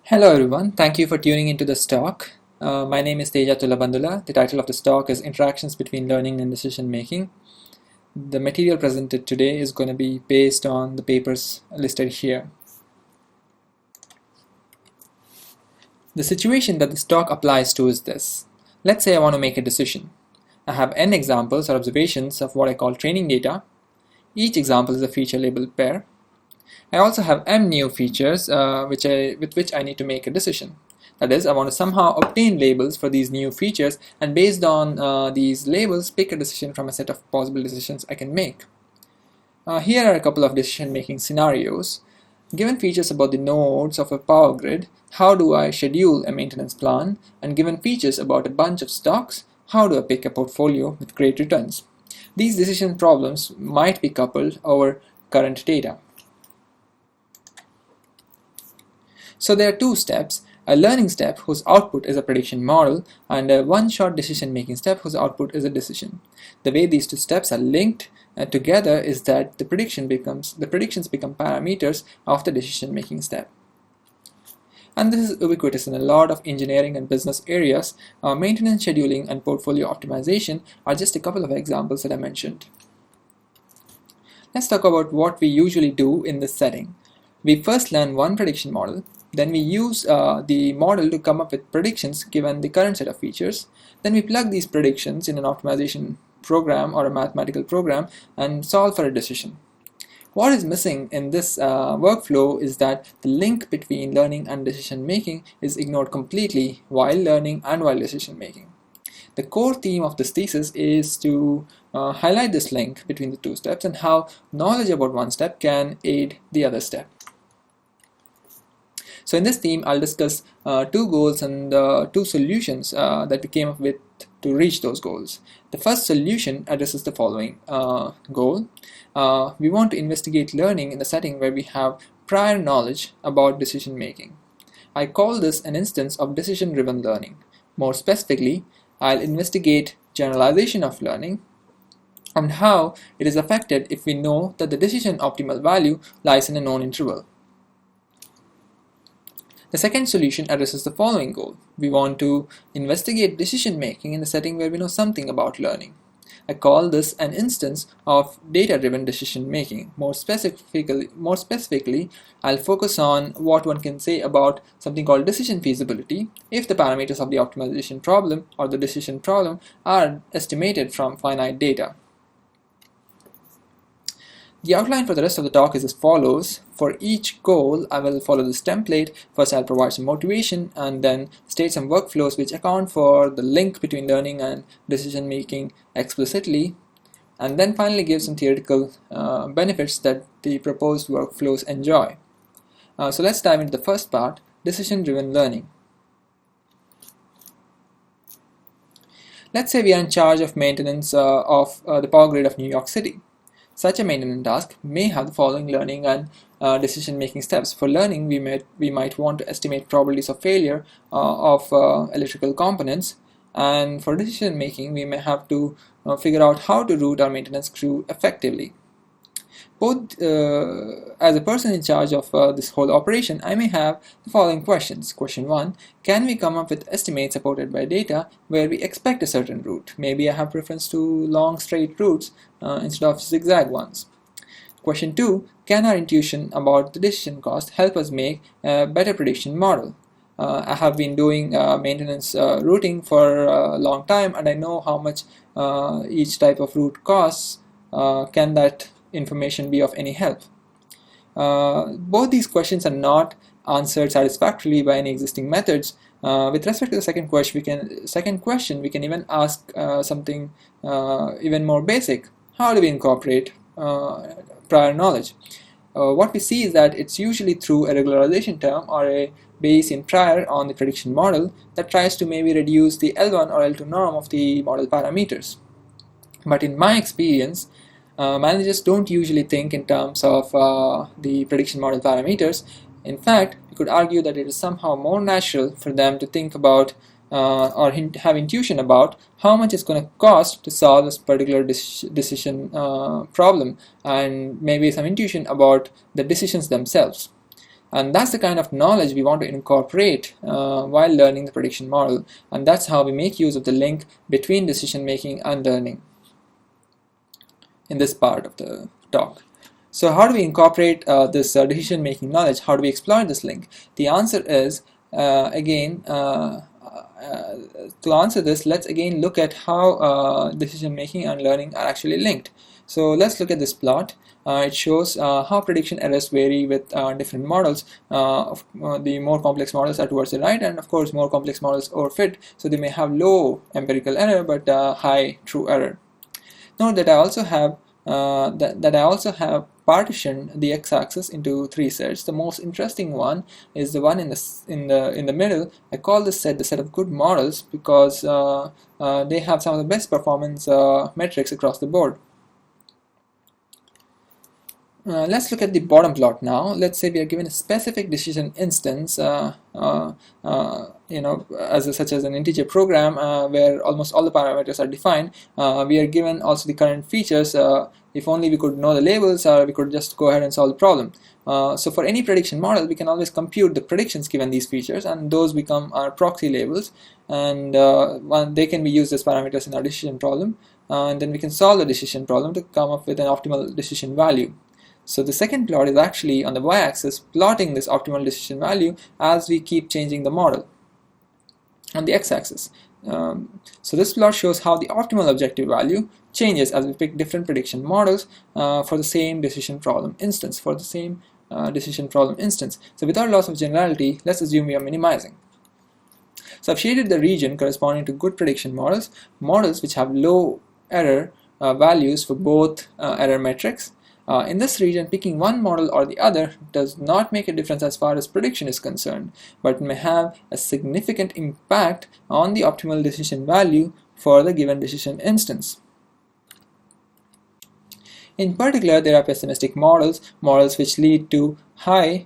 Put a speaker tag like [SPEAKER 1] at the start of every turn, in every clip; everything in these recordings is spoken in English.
[SPEAKER 1] Hello everyone, thank you for tuning into this talk. My name is Theja. The title of this talk is Interactions Between Learning and Decision Making. The material presented today is going to be based on the papers listed here. The situation that this talk applies to is this. Let's say I want to make a decision. I have n examples or observations of what I call training data. Each example is a feature labeled pair. I also have m new features with which I need to make a decision. That is, I want to somehow obtain labels for these new features and based on these labels pick a decision from a set of possible decisions I can make. Here are a couple of decision making scenarios. Given features about the nodes of a power grid, how do I schedule a maintenance plan? And given features about a bunch of stocks, how do I pick a portfolio with great returns? These decision problems might be coupled over current data. So there are two steps, a learning step whose output is a prediction model and a one-shot decision-making step whose output is a decision. The way these two steps are linked together is that the predictions become parameters of the decision-making step. And this is ubiquitous in a lot of engineering and business areas. Maintenance scheduling and portfolio optimization are just a couple of examples that I mentioned. Let's talk about what we usually do in this setting. We first learn one prediction model. Then we use the model to come up with predictions given the current set of features. Then we plug these predictions in an optimization program or a mathematical program and solve for a decision. What is missing in this workflow is that the link between learning and decision making is ignored completely while learning and while decision making. The core theme of this thesis is to highlight this link between the two steps and how knowledge about one step can aid the other step. So in this theme, I'll discuss two goals and two solutions that we came up with to reach those goals. The first solution addresses the following goal. We want to investigate learning in the setting where we have prior knowledge about decision making. I call this an instance of decision-driven learning. More specifically, I'll investigate generalization of learning and how it is affected if we know that the decision optimal value lies in a known interval. The second solution addresses the following goal. We want to investigate decision making in a setting where we know something about learning. I call this an instance of data-driven decision making. More specifically, I'll focus on what one can say about something called decision feasibility if the parameters of the optimization problem or the decision problem are estimated from finite data. The outline for the rest of the talk is as follows. For each goal, I will follow this template. First, I'll provide some motivation and then state some workflows which account for the link between learning and decision making explicitly, and then finally give some theoretical benefits that the proposed workflows enjoy. So let's dive into the first part, decision-driven learning. Let's say we are in charge of maintenance of the power grid of New York City. Such a maintenance task may have the following learning and decision-making steps. For learning, we might want to estimate probabilities of failure of electrical components, and for decision-making, we may have to figure out how to route our maintenance crew effectively. Both as a person in charge of this whole operation, I may have the following questions. Question 1, can we come up with estimates supported by data where we expect a certain route? Maybe I have preference to long straight routes instead of zigzag ones. Question 2, can our intuition about the decision cost help us make a better prediction model? I have been doing maintenance routing for a long time and I know how much each type of route costs. Can that information be of any help? Both these questions are not answered satisfactorily by any existing methods. With respect to the second question, we can even ask something even more basic. How do we incorporate prior knowledge? What we see is that it's usually through a regularization term or a base in prior on the prediction model that tries to maybe reduce the L1 or L2 norm of the model parameters. But in my experience, managers don't usually think in terms of the prediction model parameters. In fact, we could argue that it is somehow more natural for them to think about or have intuition about how much it's going to cost to solve this particular decision problem, and maybe some intuition about the decisions themselves. And that's the kind of knowledge we want to incorporate while learning the prediction model. And that's how we make use of the link between decision making and learning in this part of the talk. So how do we incorporate this decision making knowledge? How do we exploit this link? The answer is, to answer this, let's again look at how decision making and learning are actually linked. So let's look at this plot. It shows how prediction errors vary with different models. The more complex models are towards the right, and of course more complex models overfit, so they may have low empirical error but high true error. Note that I also have partitioned the x-axis into three sets. The most interesting one is the one in the middle. I call this set the set of good models because they have some of the best performance metrics across the board. Let's look at the bottom plot now. Let's say we are given a specific decision instance, such as an integer program where almost all the parameters are defined. We are given also the current features. If only we could know the labels, we could just go ahead and solve the problem. So for any prediction model, we can always compute the predictions given these features, and those become our proxy labels, and they can be used as parameters in our decision problem, and then we can solve the decision problem to come up with an optimal decision value. So the second plot is actually on the y-axis, plotting this optimal decision value as we keep changing the model on the x-axis. So this plot shows how the optimal objective value changes as we pick different prediction models for the same decision problem instance. So without loss of generality, let's assume we are minimizing. So I've shaded the region corresponding to good prediction models which have low error values for both error metrics. In this region, picking one model or the other does not make a difference as far as prediction is concerned, but may have a significant impact on the optimal decision value for the given decision instance. In particular, there are pessimistic models which lead to higher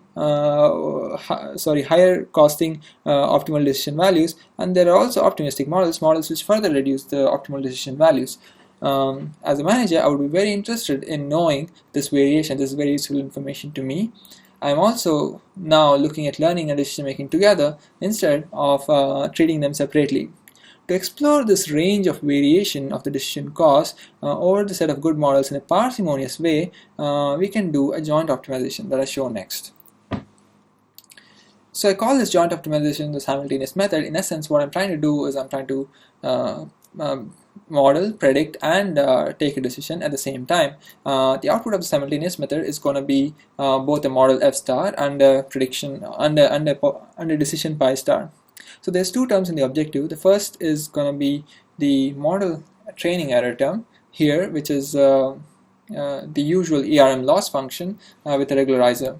[SPEAKER 1] costing optimal decision values, and there are also optimistic models which further reduce the optimal decision values. As a manager, I would be very interested in knowing this variation. This is very useful information to me. I'm also now looking at learning and decision making together instead of treating them separately. To explore this range of variation of the decision cost over the set of good models in a parsimonious way, we can do a joint optimization that I show next. So I call this joint optimization the simultaneous method. In essence, what I'm trying to do is I'm trying to model, predict, and take a decision at the same time. The output of the simultaneous method is going to be both a model f star and a prediction and a decision pi star. So there's two terms in the objective. The first is going to be the model training error term here, which is the usual ERM loss function with a regularizer.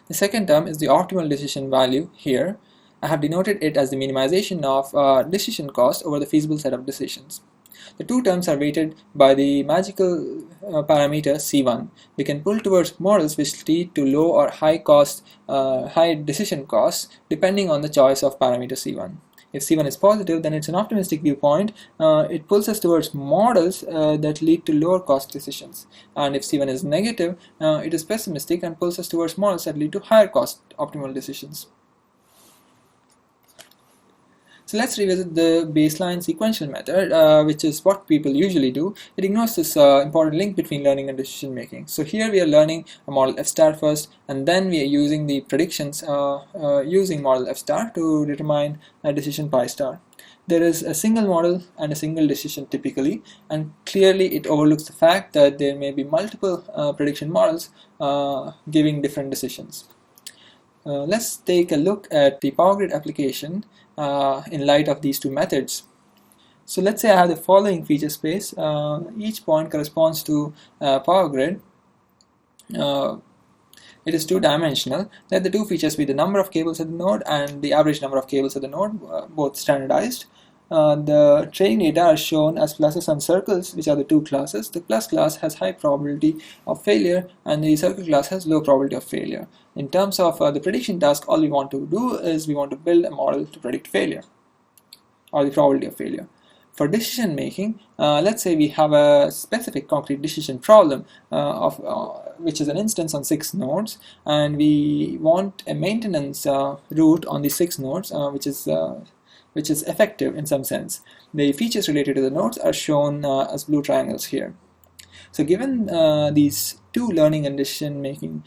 [SPEAKER 1] The second term is the optimal decision value here. I have denoted it as the minimization of decision cost over the feasible set of decisions. The two terms are weighted by the magical parameter C1. We can pull towards models which lead to low or high decision costs depending on the choice of parameter C1. If C1 is positive, then it's an optimistic viewpoint. It pulls us towards models that lead to lower cost decisions. And if C1 is negative, it is pessimistic and pulls us towards models that lead to higher cost optimal decisions. So let's revisit the baseline sequential method, which is what people usually do. It ignores this important link between learning and decision making. So here we are learning a model f star first, and then we are using the predictions using model f star to determine a decision pi star. There is a single model and a single decision typically, and clearly it overlooks the fact that there may be multiple prediction models giving different decisions. Let's take a look at the Power Grid application in light of these two methods. So let's say I have the following feature space. Each point corresponds to Power Grid. It is two-dimensional. Let the two features be the number of cables at the node and the average number of cables at the node, both standardized. The training data are shown as pluses and circles, which are the two classes. The plus class has high probability of failure and the circle class has low probability of failure. In terms of the prediction task, all we want to do is we want to build a model to predict failure or the probability of failure. For decision making, let's say we have a specific concrete decision problem which is an instance on 6 nodes, and we want a maintenance route on the 6 nodes, which is effective in some sense. The features related to the nodes are shown as blue triangles here. So given these two learning and decision making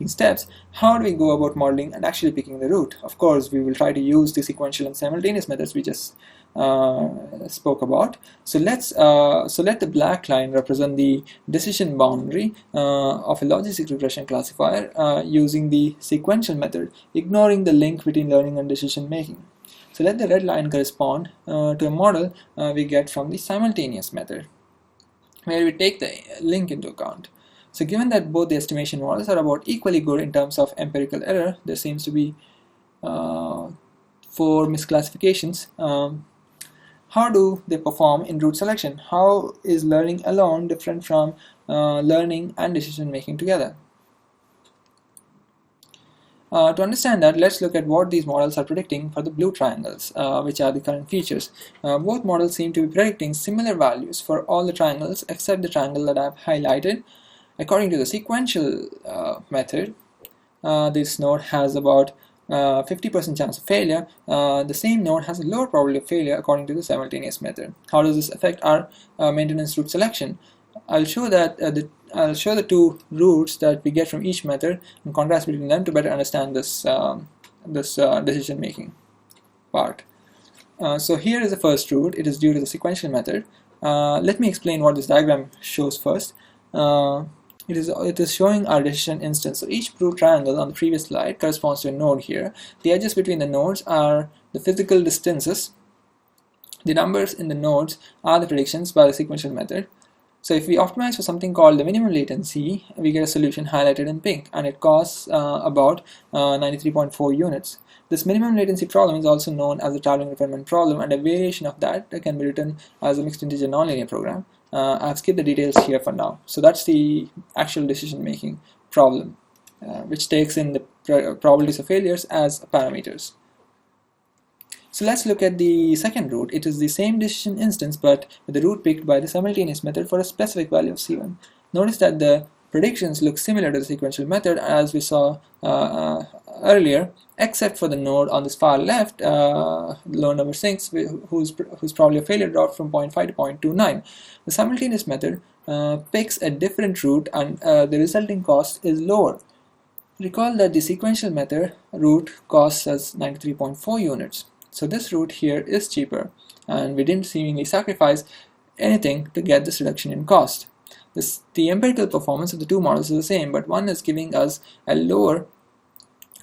[SPEAKER 1] steps, how do we go about modeling and actually picking the route? Of course, we will try to use the sequential and simultaneous methods we just spoke about. So let the black line represent the decision boundary of a logistic regression classifier using the sequential method, ignoring the link between learning and decision making. So let the red line correspond to a model we get from the simultaneous method, where we take the link into account. So given that both the estimation models are about equally good in terms of empirical error, there seems to be 4 misclassifications. How do they perform in route selection? How is learning alone different from learning and decision making together? To understand that, let's look at what these models are predicting for the blue triangles, which are the current features. Both models seem to be predicting similar values for all the triangles except the triangle that I've highlighted. According to the sequential method, this node has about 50% chance of failure. The same node has a lower probability of failure according to the simultaneous method. How does this affect our maintenance route selection? I'll show the two routes that we get from each method and contrast between them to better understand this decision making part. So here is the first route. It is due to the sequential method. Let me explain what this diagram shows first. It is showing our decision instance. So each blue triangle on the previous slide corresponds to a node here. The edges between the nodes are the physical distances. The numbers in the nodes are the predictions by the sequential method. So if we optimize for something called the minimum latency, we get a solution highlighted in pink, and it costs about 93.4 units. This minimum latency problem is also known as the traveling repairman problem, and a variation of that can be written as a mixed integer nonlinear program. I've skipped the details here for now. So that's the actual decision making problem, which takes in the probabilities of failures as parameters. So let's look at the second route. It is the same decision instance but with the route picked by the simultaneous method for a specific value of C1. Notice that the predictions look similar to the sequential method as we saw earlier, except for the node on this far left, node number 6, whose probability of failure dropped from 0.5 to 0.29. The simultaneous method picks a different route, and the resulting cost is lower. Recall that the sequential method route costs us 93.4 units. So this route here is cheaper, and we didn't seemingly sacrifice anything to get this reduction in cost. The empirical performance of the two models is the same, but one is giving us a lower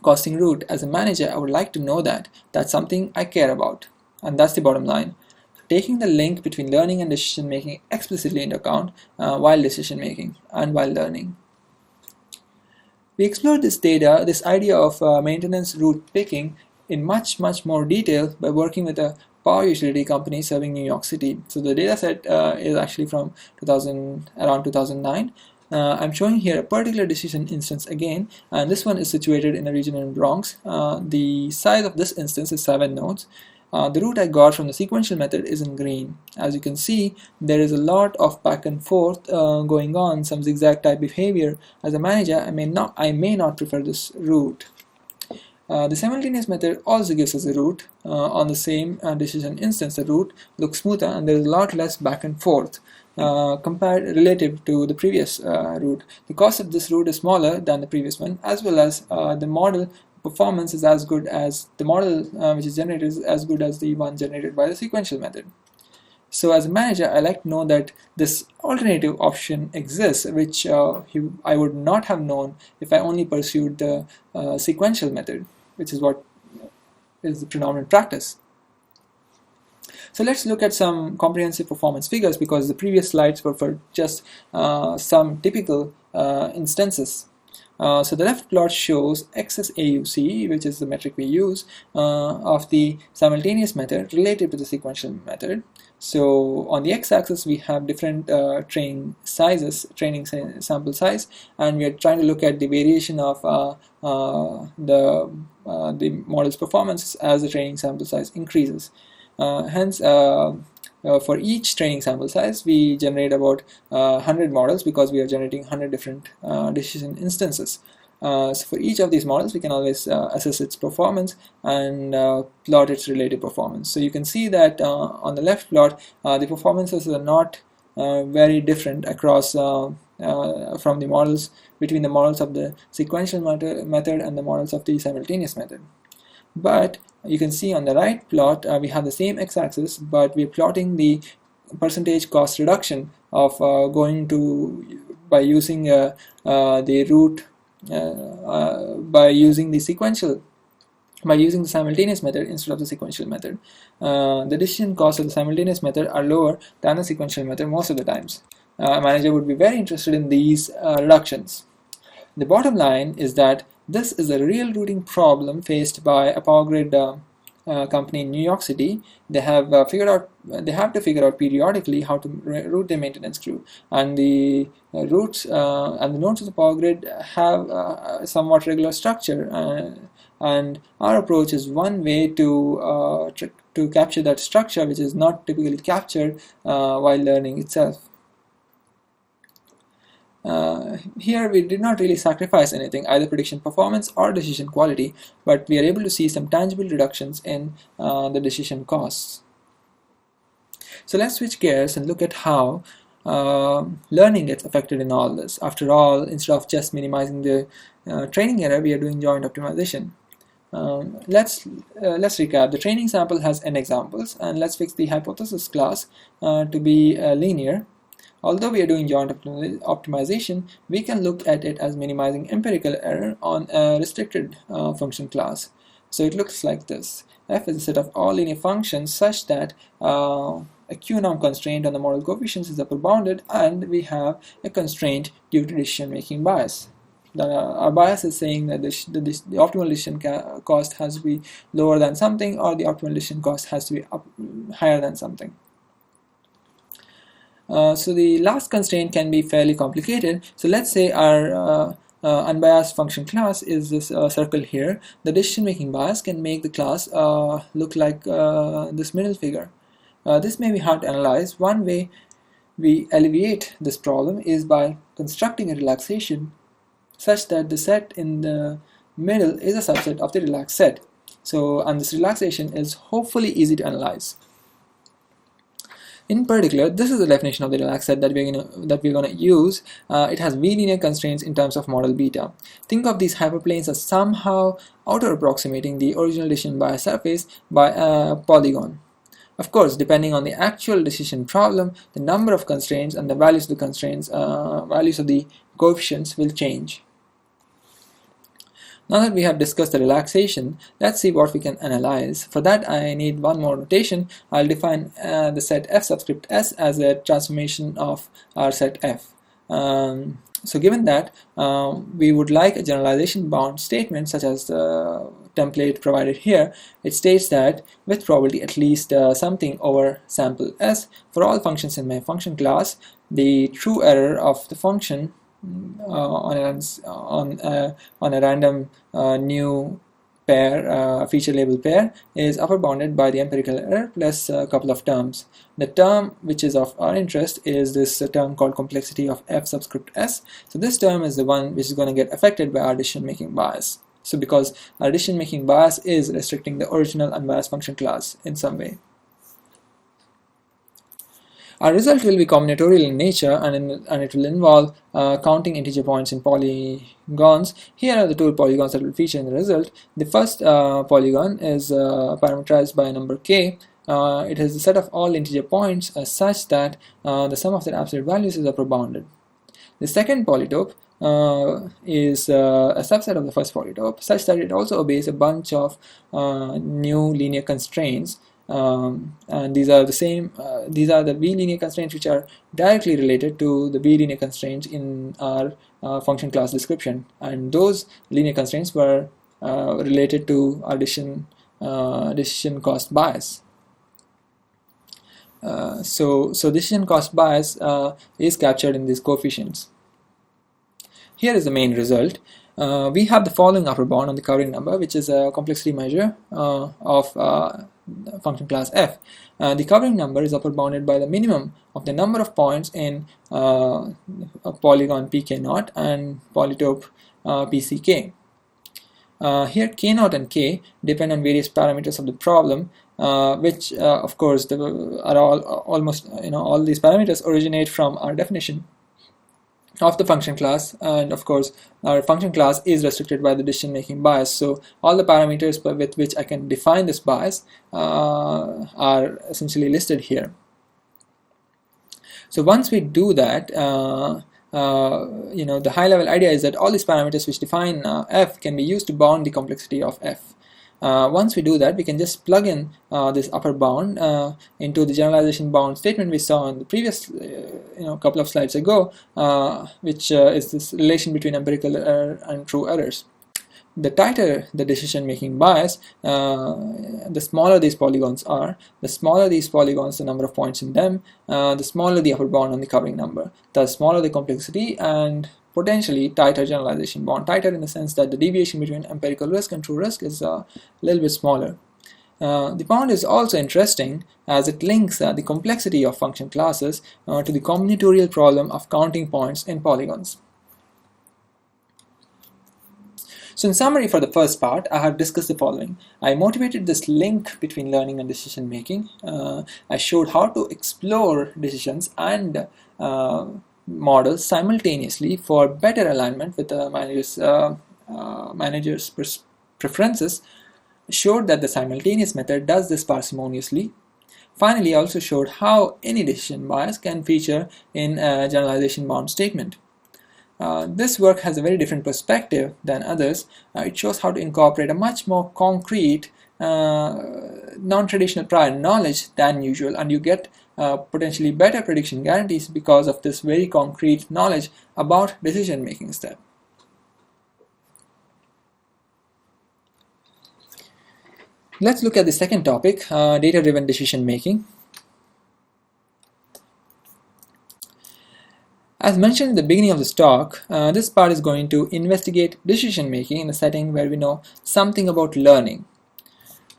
[SPEAKER 1] costing route. As a manager, I would like to know that. That's something I care about, and that's the bottom line. Taking the link between learning and decision making explicitly into account while decision making and while learning. We explored this idea of maintenance route picking in much more detail by working with a power utility company serving New York City. So the dataset is actually from around 2009. I'm showing here a particular decision instance again, and this one is situated in a region in Bronx. The size of this instance is 7 nodes. The route I got from the sequential method is in green. As you can see, there is a lot of back and forth going on, some zigzag type behavior. As a manager, I may not prefer this route. The simultaneous method also gives us a route on the same decision instance. The route looks smoother, and there is a lot less back and forth relative to the previous route. The cost of this route is smaller than the previous one, as well as the model performance is as good as the model which is generated is as good as the one generated by the sequential method. So as a manager, I like to know that this alternative option exists, which I would not have known if I only pursued the sequential method, which is what is the predominant practice. So let's look at some comprehensive performance figures, because the previous slides were for just some typical instances. So the left plot shows excess AUC, which is the metric we use, of the simultaneous method related to the sequential method. So on the x-axis we have different training sample size, and we are trying to look at the variation of the model's performance as the training sample size increases. Hence, for each training sample size, we generate about 100 models, because we are generating 100 different decision instances. So for each of these models, we can always assess its performance and plot its relative performance. So you can see that on the left plot, the performances are not very different across from the models, between the models of the sequential method and the models of the simultaneous method. But you can see on the right plot, we have the same x-axis, but we're plotting the percentage cost reduction of going to by using the root by using the simultaneous method instead of the sequential method. The decision costs of the simultaneous method are lower than the sequential method most of the times. A manager would be very interested in these reductions. The bottom line is that this is a real routing problem faced by a power grid company in New York City. They have to figure out periodically how to route their maintenance crew, and the routes and the nodes of the power grid have a somewhat regular structure, and our approach is one way to capture that structure, which is not typically captured while learning itself. Here we did not really sacrifice anything, either prediction performance or decision quality, but we are able to see some tangible reductions in the decision costs. So let's switch gears and look at how learning gets affected in all this. After all, instead of just minimizing the training error, we are doing joint optimization. Let's recap. The training sample has n examples, and let's fix the hypothesis class to be linear. Although we are doing joint optimization, we can look at it as minimizing empirical error on a restricted function class. So it looks like this. F is a set of all linear functions such that a Q-norm constraint on the model coefficients is upper bounded, and we have a constraint due to decision-making bias. Our bias is saying that the optimal decision cost has to be lower than something, or the optimal decision cost has to be higher than something. So the last constraint can be fairly complicated. So let's say our unbiased function class is this circle here. The decision-making bias can make the class look like this middle figure. This may be hard to analyze. One way we alleviate this problem is by constructing a relaxation such that the set in the middle is a subset of the relaxed set. And this relaxation is hopefully easy to analyze. In particular, this is the definition of the relaxed set that we're gonna use. It has v-linear constraints in terms of model beta. Think of these hyperplanes as somehow outer approximating the original decision bias surface by a polygon. Of course, depending on the actual decision problem, the number of constraints and the values of the constraints, values of the coefficients will change. Now that we have discussed the relaxation, let's see what we can analyze. For that, I need one more notation. I'll define the set f subscript s as a transformation of our set f. So given that, we would like a generalization bound statement such as the template provided here. It states that with probability at least something over sample s, for all functions in my function class, the true error of the function on a random new pair, feature label pair, is upper bounded by the empirical error plus a couple of terms. The term which is of our interest is this term called complexity of f subscript s. So this term is the one which is going to get affected by our decision making bias. So because our decision making bias is restricting the original unbiased function class in some way. Our result will be combinatorial in nature, and it will involve counting integer points in polygons. Here are the two polygons that will feature in the result. The first polygon is parameterized by a number k. It is a set of all integer points such that the sum of their absolute values is upper bounded. The second polytope is a subset of the first polytope such that it also obeys a bunch of new linear constraints. And these are the same. These are the v-linear constraints which are directly related to the v-linear constraints in our function class description, and those linear constraints were related to our decision cost bias. So decision cost bias is captured in these coefficients. Here is the main result. We have the following upper bound on the covering number, which is a complexity measure of function class f. The covering number is upper bounded by the minimum of the number of points in a polygon pk0 and polytope pck. Here k0 and k depend on various parameters of the problem, which of course are almost all these parameters originate from our definition of the function class, and of course our function class is restricted by the decision making bias, so all the parameters with which I can define this bias are essentially listed here. So once we do that, the high level idea is that all these parameters which define f can be used to bound the complexity of f. Once we do that, we can just plug in this upper bound into the generalization bound statement we saw in the previous couple of slides ago, which is this relation between empirical error and true errors. The tighter the decision making bias, the smaller these polygons are. The smaller these polygons, the number of points in them, the smaller the upper bound on the covering number. The smaller the complexity, and potentially tighter generalization bound. Tighter in the sense that the deviation between empirical risk and true risk is a little bit smaller. The bound is also interesting as it links the complexity of function classes to the combinatorial problem of counting points in polygons. So in summary, for the first part, I have discussed the following. I motivated this link between learning and decision making. I showed how to explore decisions and models simultaneously for better alignment with the manager's preferences. Showed that the simultaneous method does this parsimoniously. Finally, I also showed how any decision bias can feature in a generalization bound statement. This work has a very different perspective than others. It shows how to incorporate a much more concrete, non-traditional prior knowledge than usual, and you get potentially better prediction guarantees because of this very concrete knowledge about decision making step. Let's look at the second topic, data-driven decision making. As mentioned in the beginning of this talk, this part is going to investigate decision making in a setting where we know something about learning.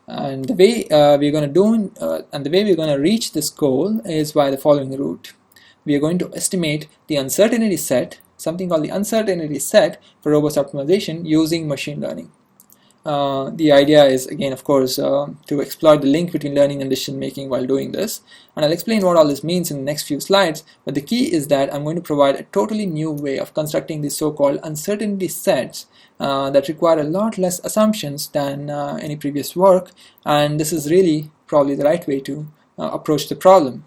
[SPEAKER 1] And the way we're going to reach this goal is by the following route. We are going to estimate the uncertainty set, something called the uncertainty set for robust optimization using machine learning. The idea is, again, of course, to exploit the link between learning and decision making while doing this, and I'll explain what all this means in the next few slides. But the key is that I'm going to provide a totally new way of constructing these so-called uncertainty sets that require a lot less assumptions than any previous work, and this is really probably the right way to approach the problem.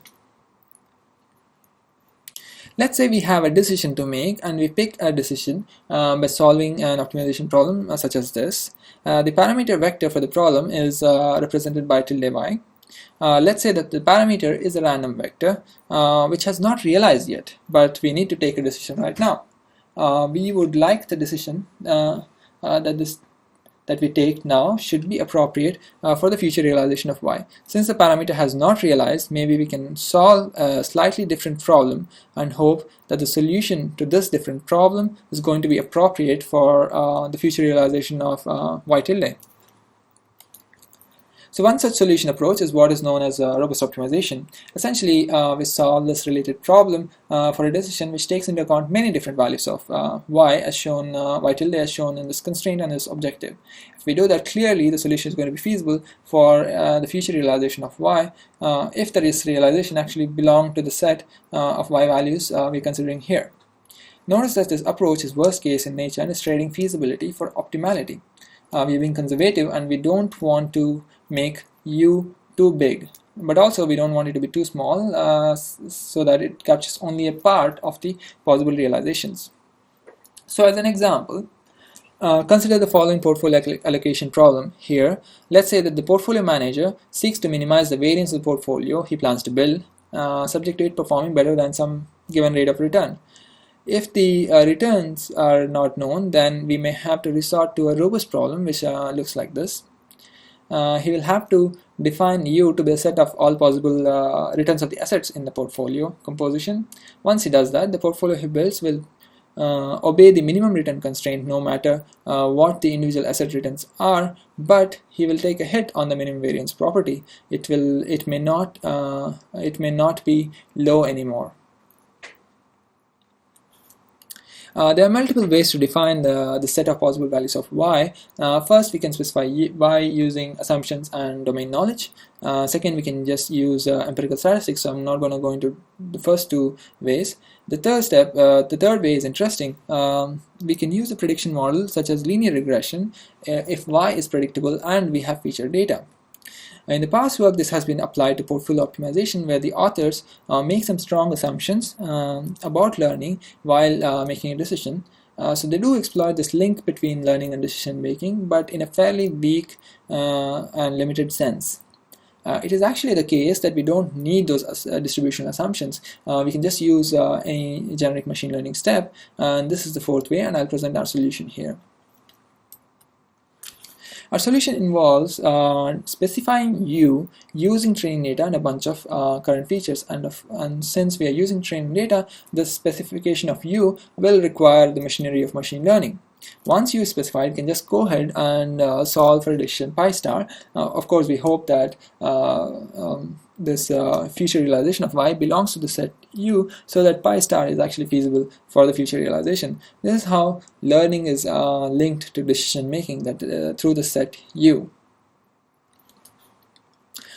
[SPEAKER 1] Let's say we have a decision to make, and we pick a decision by solving an optimization problem such as this. The parameter vector for the problem is represented by tilde y. Let's say that the parameter is a random vector which has not realized yet, but we need to take a decision right now. We would like the decision that we take now should be appropriate for the future realization of y. Since the parameter has not realized, maybe we can solve a slightly different problem and hope that the solution to this different problem is going to be appropriate for the future realization of y tilde. So one such solution approach is what is known as robust optimization. Essentially, we solve this related problem for a decision which takes into account many different values of y as shown, y tilde as shown in this constraint and this objective. If we do that clearly, the solution is going to be feasible for the future realization of y if this realization actually belongs to the set of y values we're considering here. Notice that this approach is worst case in nature and is trading feasibility for optimality. We're being conservative and we don't want to make u too big, but also we don't want it to be too small so that it captures only a part of the possible realizations. So as an example, consider the following portfolio allocation problem here. Let's say that the portfolio manager seeks to minimize the variance of the portfolio he plans to build, subject to it performing better than some given rate of return. If the returns are not known, then we may have to resort to a robust problem which looks like this. He will have to define U to be a set of all possible returns of the assets in the portfolio composition. Once he does that, the portfolio he builds will obey the minimum return constraint no matter what the individual asset returns are, but he will take a hit on the minimum variance property. It may not be low anymore. There are multiple ways to define the set of possible values of y. First, we can specify y using assumptions and domain knowledge. Second, we can just use empirical statistics, so I'm not going to go into the first two ways. The third way is interesting. We can use a prediction model such as linear regression if y is predictable and we have feature data. In the past work, this has been applied to portfolio optimization, where the authors make some strong assumptions about learning while making a decision. So they do exploit this link between learning and decision making, but in a fairly weak and limited sense. It is actually the case that we don't need those distributional assumptions. We can just use a generic machine learning step, and this is the fourth way, and I'll present our solution here. Our solution involves specifying U using training data and a bunch of current features, and since we are using training data, the specification of U will require the machinery of machine learning. Once U is specified, you can just go ahead and solve for a decision pi star. Of course, we hope that this future realization of y belongs to the set U, so that pi star is actually feasible for the future realization. This is how learning is linked to decision making, that through the set U.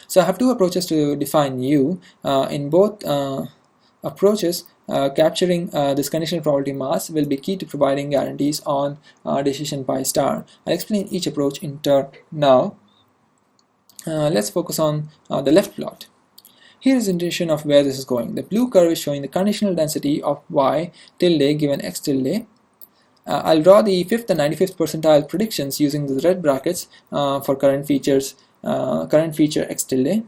[SPEAKER 1] So I have two approaches to define U. In both approaches, capturing this conditional probability mass will be key to providing guarantees on decision pi star. I'll explain each approach in turn now. Let's focus on the left plot. Here is indication of where this is going. The blue curve is showing the conditional density of y tilde given x tilde. I'll draw the 5th and 95th percentile predictions using the red brackets for current feature x tilde.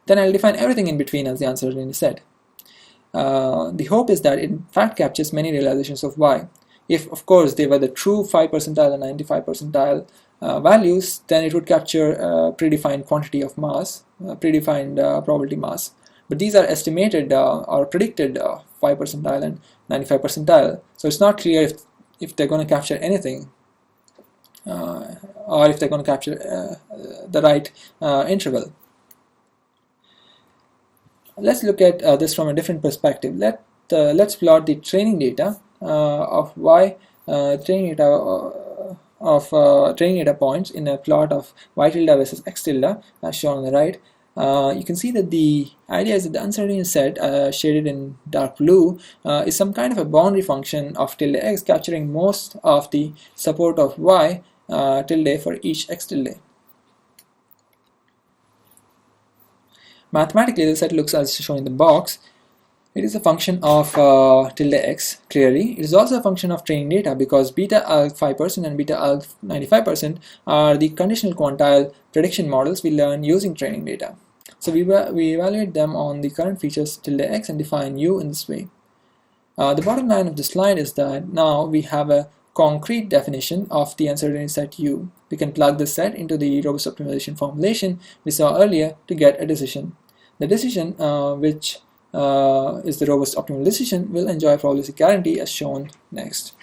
[SPEAKER 1] Then I'll define everything in between as the uncertainty set. The hope is that it in fact captures many realizations of y. If, of course, they were the true 5 percentile and 95 percentile values, then it would capture a predefined quantity of mass, predefined probability mass. But these are estimated or predicted 5 percentile and 95 percentile, so it's not clear if they're going to capture anything or if they're going to capture the right interval. Let's look at this from a different perspective. Let's plot the training data of y training data points in a plot of y tilde versus x tilde, as shown on the right. You can see that the idea is that the uncertainty set, shaded in dark blue, is some kind of a boundary function of tilde x, capturing most of the support of y tilde for each x tilde. Mathematically, the set looks as shown in the box. It is a function of tilde x, clearly. It is also a function of training data, because beta alg 5% and beta alg 95% are the conditional quantile prediction models we learn using training data. So we evaluate them on the current features tilde x and define U in this way. The bottom line of the slide is that now we have a concrete definition of the uncertainty set U. We can plug this set into the robust optimization formulation we saw earlier to get a decision. The decision, which is the robust optimal decision, will enjoy probabilistic guarantee as shown next.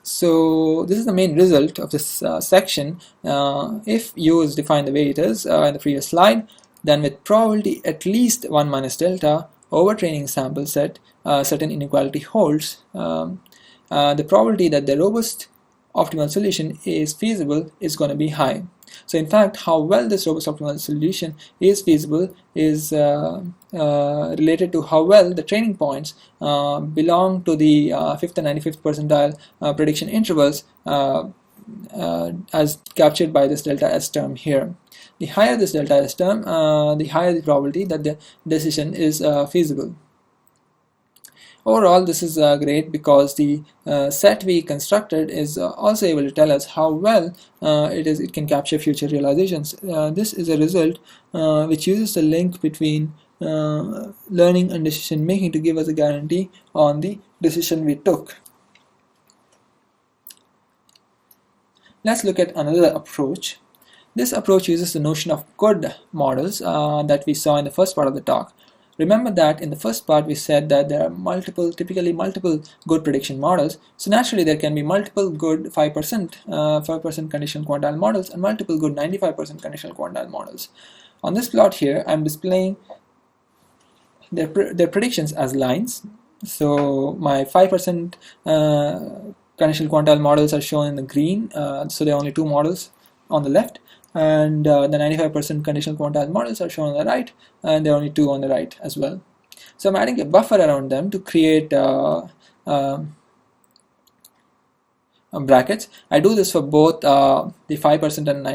[SPEAKER 1] So this is the main result of this section. If U is defined the way it is in the previous slide, then with probability at least 1 minus delta over training sample set, certain inequality holds. The probability that the robust optimal solution is feasible is going to be high. So in fact, how well this robust optimal solution is feasible is related to how well the training points belong to the 5th and 95th percentile prediction intervals as captured by this delta S term here. The higher this delta S term, the higher the probability that the decision is feasible. Overall, this is great because the set we constructed is also able to tell us how well it can capture future realizations. This is a result which uses the link between learning and decision making to give us a guarantee on the decision we took. Let's look at another approach. This approach uses the notion of good models that we saw in the first part of the talk. Remember that in the first part we said that there are typically multiple good prediction models. So naturally there can be multiple good 5% conditional quantile models and multiple good 95% conditional quantile models. On this plot here, I'm displaying their predictions as lines. So my 5% conditional quantile models are shown in the green, so there are only two models on the left, and the 95% conditional quantile models are shown on the right, and there are only two on the right as well. So I'm adding a buffer around them to create brackets. I do this for both the 5% and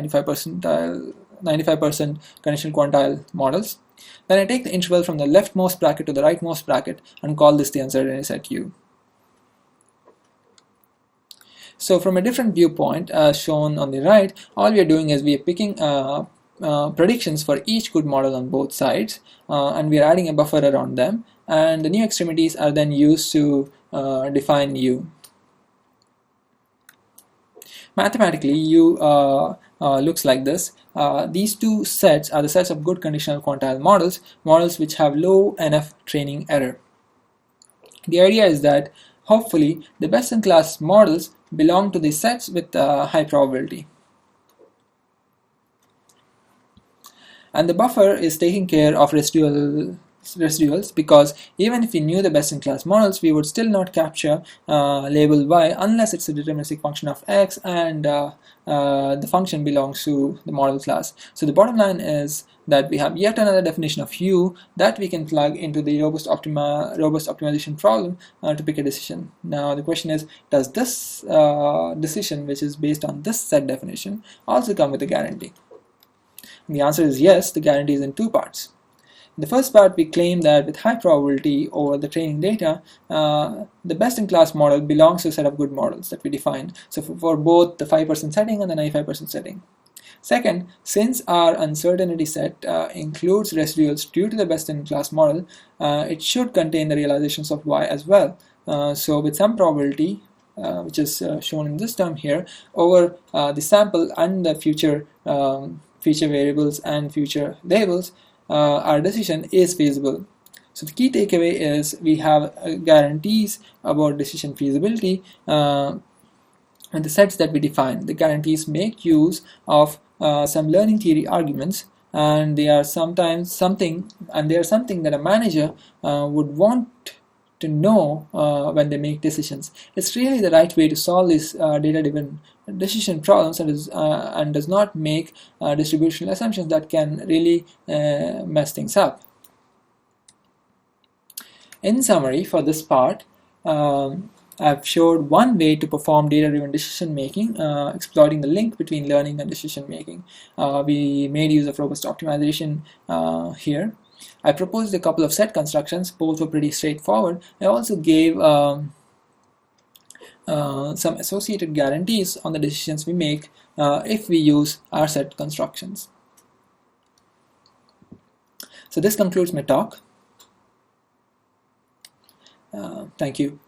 [SPEAKER 1] 95% conditional quantile models. Then I take the interval from the leftmost bracket to the rightmost bracket and call this the uncertainty set U. So from a different viewpoint, as shown on the right, all we are doing is we are picking predictions for each good model on both sides, and we are adding a buffer around them, and the new extremities are then used to define U. Mathematically, U looks like this. These two sets are the sets of good conditional quantile models, models which have low enough training error. The idea is that hopefully the best-in-class models belong to these sets with high probability. And the buffer is taking care of residuals, because even if we knew the best-in-class models, we would still not capture label y unless it's a deterministic function of x and the function belongs to the model class. So the bottom line is that we have yet another definition of U that we can plug into the robust optimization problem to pick a decision. Now the question is, does this decision, which is based on this set definition, also come with a guarantee? And the answer is yes. The guarantee is in two parts. In the first part, we claim that with high probability over the training data, the best-in-class model belongs to a set of good models that we defined. So for both the 5% setting and the 95% setting. Second, since our uncertainty set includes residuals due to the best-in-class model, it should contain the realizations of y as well. So with some probability, which is shown in this term here, over the sample and the future variables and future labels, our decision is feasible. So the key takeaway is we have guarantees about decision feasibility and the sets that we define. The guarantees make use of some learning theory arguments, and they are sometimes something that a manager would want to know when they make decisions. It's really the right way to solve these data-driven decision problems and does not make distributional assumptions that can really mess things up. In summary, for this part, I've showed one way to perform data-driven decision making, exploiting the link between learning and decision making. We made use of robust optimization here. I proposed a couple of set constructions. Both were pretty straightforward. I also gave some associated guarantees on the decisions we make if we use our set constructions. So this concludes my talk. Thank you.